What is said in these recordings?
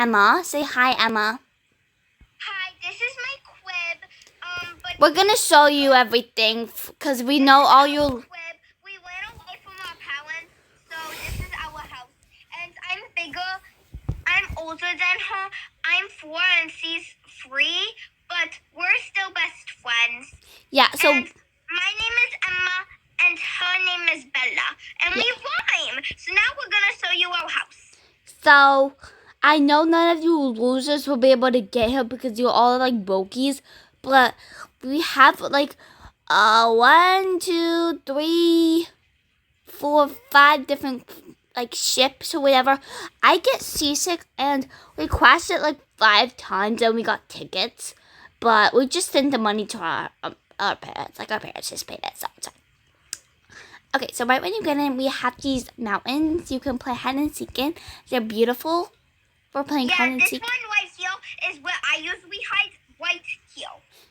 Emma. Say hi, Emma. Hi, this is my crib. But We're gonna show you everything because we know all your. crib. We ran away from our parents, so this is our house. And I'm bigger. I'm older than her. I'm 4 and she's 3, but we're still best friends. Yeah. So And my name is Emma, and her name is Bella, and we rhyme. So now we're gonna show you our house. So I know none of you losers will be able to get here because you're all like bokies, but we have like 1, 2, 3, 4, 5 different like ships or whatever. I get seasick and we crashed it like 5 times and we got tickets, but we just sent the money to our parents. Like our parents just paid it. So it's fine. Okay, so right when you get in, we have these mountains you can play hide and seek in. They're beautiful for playing hide and This seek. one right here is where I usually hide, right here.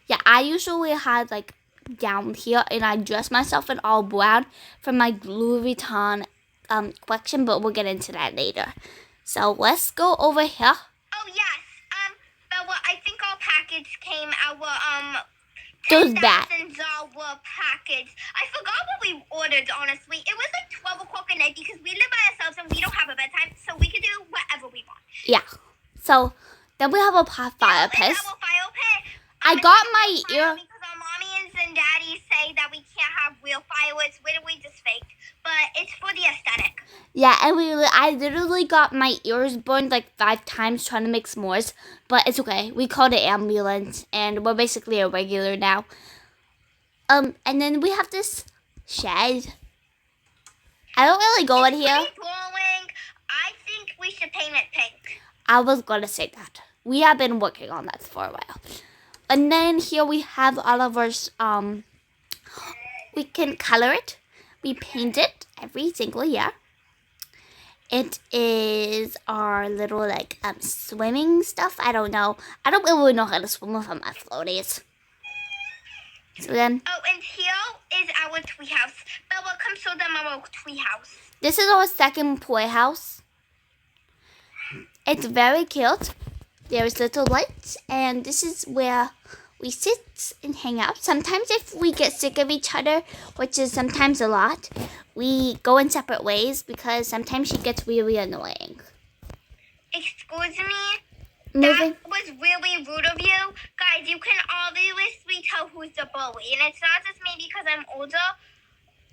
Yeah, I usually hide like down here, and I dress myself in all brown from my Louis Vuitton collection, but we'll get into that later. So let's go over here. Oh yes, Bella, I think our package came our Those back. $10,000 package. I forgot what we ordered, honestly. It was like 12 o'clock at night because we live by ourselves and we don't have a bedtime, so we could do whatever we want. Yeah. So then we have a fire pit. Our fire pit. I got my ear. Because our mommies and daddies say that we can't have real fireworks, literally just fake. But it's for the aesthetic. Yeah, and I literally got my ears burned like 5 times trying to make s'mores, but it's okay. We called an ambulance, and we're basically a regular now. And then we have this shed. I don't really go in here. Pretty glowing. I think we should paint it pink. I was gonna say that. We have been working on that for a while. And then here we have all of our we can color it. We paint it every single year. It is our little like swimming stuff. I don't know. I don't really know how to swim with my floaties. So then Oh, and here is our tree house. Bella, come show them our tree house. this is our second playhouse. It's very cute. There's little lights, and this is where we sit and hang out. Sometimes if we get sick of each other, which is sometimes a lot, we go in separate ways because sometimes she gets really annoying. Excuse me? Moving. That was really rude of you. Guys, you can obviously tell who's the bully. And it's not just me because I'm older.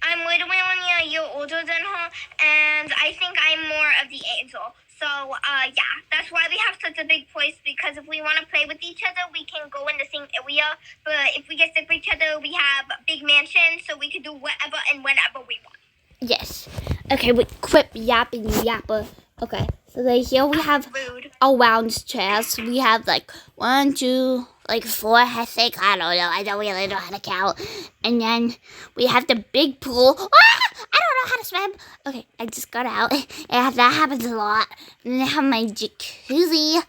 I'm literally only a year older than her. And I think I'm more of the angel. So, yeah, that's why we have such a big place. Because if we want to play with each other, we can go in the same area. But if we get sick of each other, we have big mansions. So we can do whatever and whenever we want. Yes. Okay, we quit yapping yapper. Okay, so then here we have Rude. a round chairs. We have like 1, 2, like 4, I think. I don't know. I don't really know how to count. And then we have the big pool. Ah! I don't know how to swim. Okay, I just got out. And that happens a lot. And then I have my jacuzzi.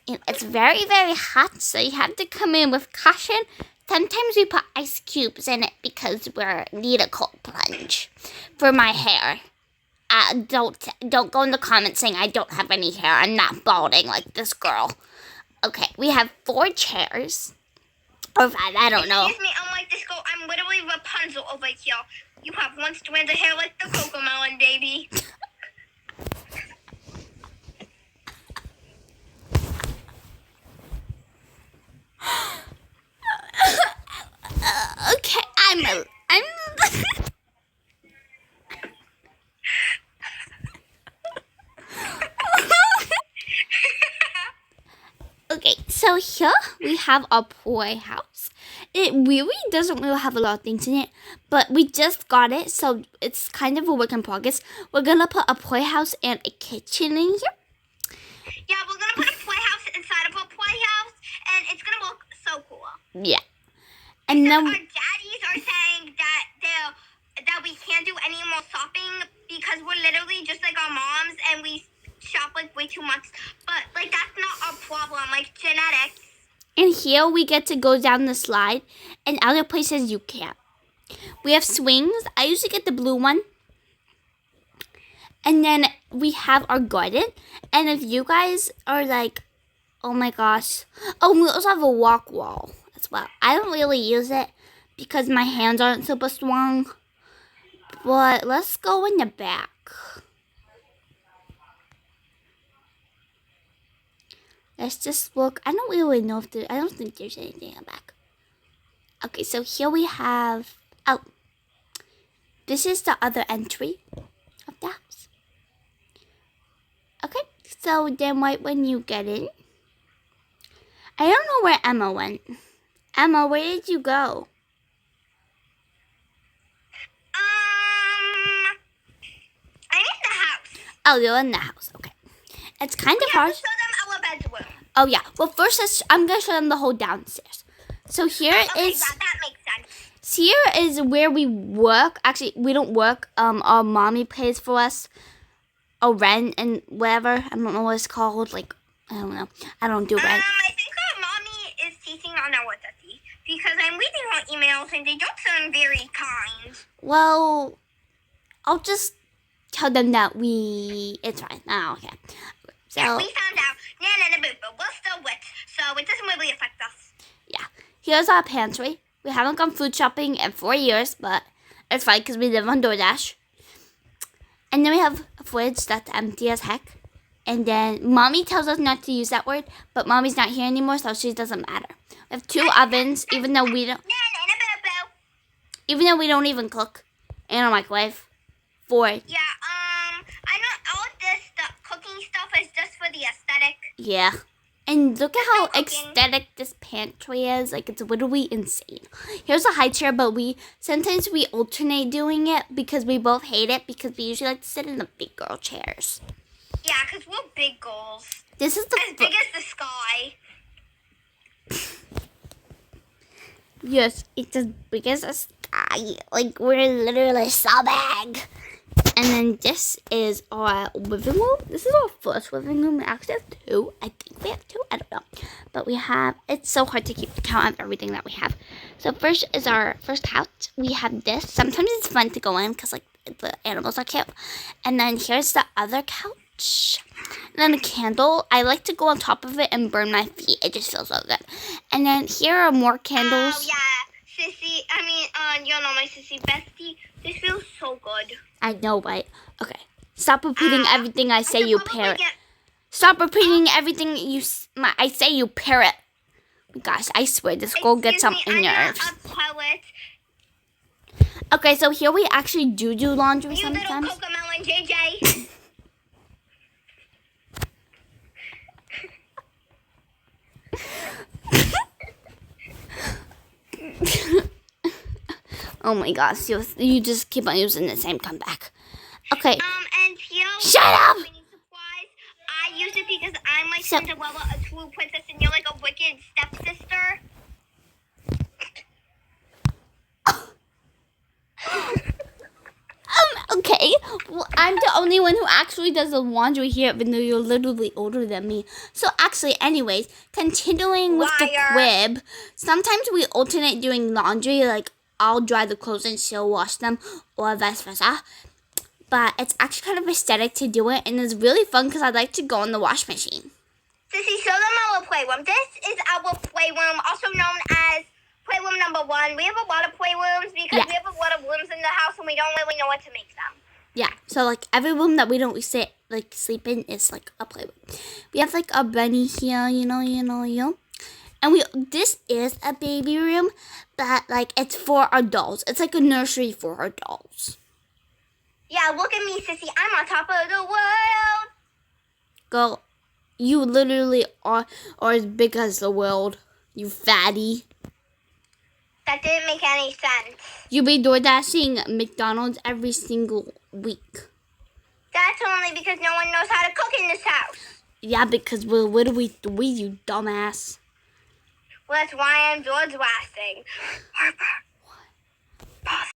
And it's very, very hot, so you have to come in with caution. Sometimes we put ice cubes in it because we need a cold plunge for my hair. Don't go in the comments saying I don't have any hair. I'm not balding like this girl. Okay, we have 4 chairs. Or 5, I don't know. Excuse me, unlike this girl, I'm literally Rapunzel over here. You have 1 strand of hair like the Cocomelon, baby. Okay, I'm Okay, so here we have our playhouse. It really doesn't really have a lot of things in it, but we just got it, so it's kind of a work in progress. We're gonna put a playhouse and a kitchen in here. Yeah, we're gonna put a playhouse inside of a playhouse, and it's gonna look so cool. Yeah. And then Our daddies are saying that we can't do any more shopping because we're literally just like our moms, and we shop like way too much. But like that's not our problem. Like genetics. and here we get to go down the slide, and other places you can't. We have swings. I usually get the blue one. And then we have our garden. And if you guys are like, oh my gosh. Oh, we also have a walk wall as well. I don't really use it because my hands aren't super strong. But let's go in the back. Let's just look. I don't really know if I don't think there's anything in the back. Okay, so here we have, oh, this is the other entry of the house. Okay, so then right when you get in, I don't know where Emma went. Emma, where did you go? I'm in the house. Oh, you're in the house. Okay. It's kind of hard. Show them our bedroom. Oh, yeah. Well, first, I'm going to show them the whole downstairs. So here is... that makes sense. Here is where we work. Actually, we don't work. Our mommy pays for us. Or rent and whatever. I don't know what it's called. Like, I don't know. I don't do rent. I think our mommy is teaching on our daddy. Because I'm reading her emails and they don't sound very kind. Well, I'll just tell them that it's fine. Oh, okay. So, yeah, we found out. Nana and Boo, but we're still wet, so it doesn't really affect us. yeah. Here's our pantry. We haven't gone food shopping in 4 years, but it's fine because we live on DoorDash. And then we have a fridge that's empty as heck. And then Mommy tells us not to use that word, but Mommy's not here anymore, so she doesn't matter. We have 2 ovens, even though we don't even cook, and a microwave. 4. Yeah, I know all this cooking stuff is just for the aesthetic. Yeah. And look at how no cooking. aesthetic this pantry is. Like, it's literally insane. Here's a high chair, but sometimes we alternate doing it because we both hate it because we usually like to sit in the big girl chairs. Yeah, because we're big girls. This is as big as the sky. Yes, it's as big as a sky. Like, we're literally so big. And then this is our living room. This is our first living room. We actually have 2. I think we have 2. I don't know. But we have, it's so hard to keep count of everything that we have. So first is our first couch. We have this. Sometimes it's fun to go in because, like, the animals are cute. And then here's the other couch. And then the candle. I like to go on top of it and burn my feet. It just feels so good. And then here are more candles. Oh, yeah. Sissy, you know my sissy bestie. This feels so good. I know, right? Okay. Stop repeating everything I say, you parrot. Get... Stop repeating everything I say, you parrot. Gosh, I swear this girl gets on my nerves. Okay, so here we actually do laundry you sometimes. Little Cocomelon JJ. Oh my gosh, you just keep on using the same comeback. Okay. And here shut up! Supplies. I use it because I'm like Cinderella, a true princess, and you're like a wicked stepsister. Okay. Well, I'm the only one who actually does the laundry here, even though you're literally older than me. So actually, anyways, continuing with the crib, sometimes we alternate doing laundry, like I'll dry the clothes and she'll wash them, or vice versa. But it's actually kind of aesthetic to do it, and it's really fun because I like to go in the wash machine. Sissy, show them our playroom. This is our playroom, also known as playroom number 1. We have a lot of playrooms because we have a lot of rooms in the house, and we don't really know what to make them. Yeah, so like every room that we don't sleep in is like a playroom. We have like a bunny here, you know. And this is a baby room, but like it's for our dolls. It's like a nursery for our dolls. Yeah, look at me, Sissy. I'm on top of the world. Girl, you literally are as big as the world, you fatty. That didn't make any sense. You be DoorDashing McDonald's every single week. That's only because no one knows how to cook in this house. Yeah, because we're literally 3, you dumbass. Well, that's why I'm George Lasting. Harper. Pause.